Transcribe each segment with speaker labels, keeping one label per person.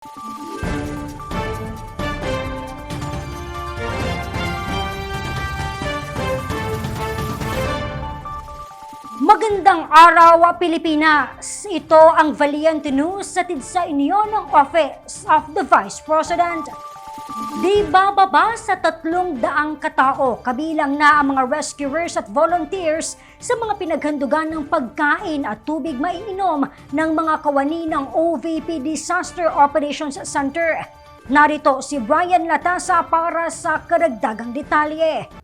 Speaker 1: Magandang araw, Pilipinas! Ito ang Valiant News hatid sa inyo ng Office of the Vice President. Di bababa sa 300 katao, kabilang na ang mga rescuers at volunteers sa mga pinaghandugan ng pagkain at tubig maiinom ng mga kawani ng OVP Disaster Operations Center. Narito si Brian Latasa para sa karagdagang detalye.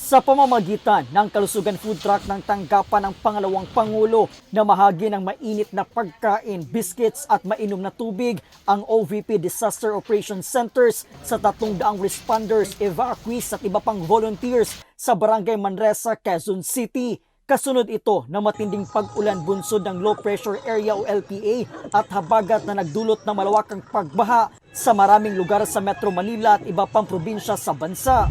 Speaker 2: Sa pamamagitan ng kalusugan food truck ng tanggapan ng pangalawang Pangulo na mahagi ng mainit na pagkain, biscuits at mainom na tubig ang OVP Disaster Operations Centers sa 300 responders, evacuees at iba pang volunteers sa Barangay Manresa, Quezon City. Kasunod ito na matinding pag-ulan bunsod ng low pressure area o LPA at habagat na nagdulot ng malawakang pagbaha sa maraming lugar sa Metro Manila at iba pang probinsya sa bansa.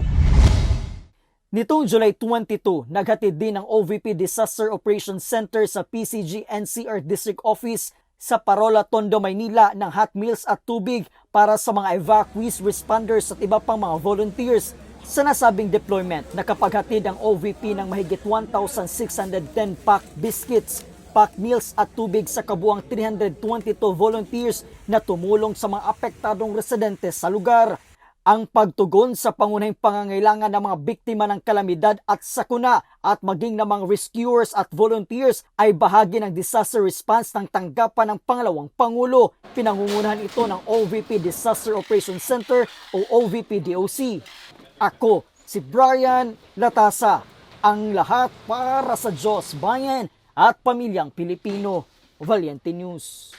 Speaker 2: Nitong July 22, naghatid din ang OVP Disaster Operations Center sa PCG NCR District Office sa Parola, Tondo, Maynila ng hot meals at tubig para sa mga evacuees, responders at iba pang mga volunteers. Sa nasabing deployment, nakapaghatid ang OVP ng mahigit 1,610 pack biscuits, pack meals at tubig sa kabuang 322 volunteers na tumulong sa mga apektadong residente sa lugar. Ang pagtugon sa pangunahing pangangailangan ng mga biktima ng kalamidad at sakuna at maging ng mga rescuers at volunteers ay bahagi ng disaster response ng tanggapan ng pangalawang Pangulo. Pinangungunahan ito ng OVP Disaster Operations Center o OVP-DOC. Ako, si Brian Latasa, ang lahat para sa Diyos, bayan at pamilyang Pilipino. Valiant News.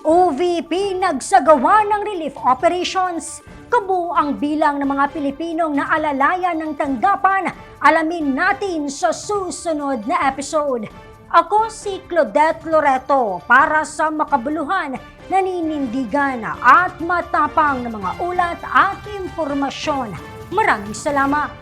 Speaker 1: OVP nagsagawa ng relief operations. Kabuuang bilang ng mga Pilipinong naalalayan ng tanggapan, alamin natin sa susunod na episode. Ako si Claudette Loreto para sa makabuluhan, naninindigan at matapang na mga ulat at impormasyon. Maraming salamat!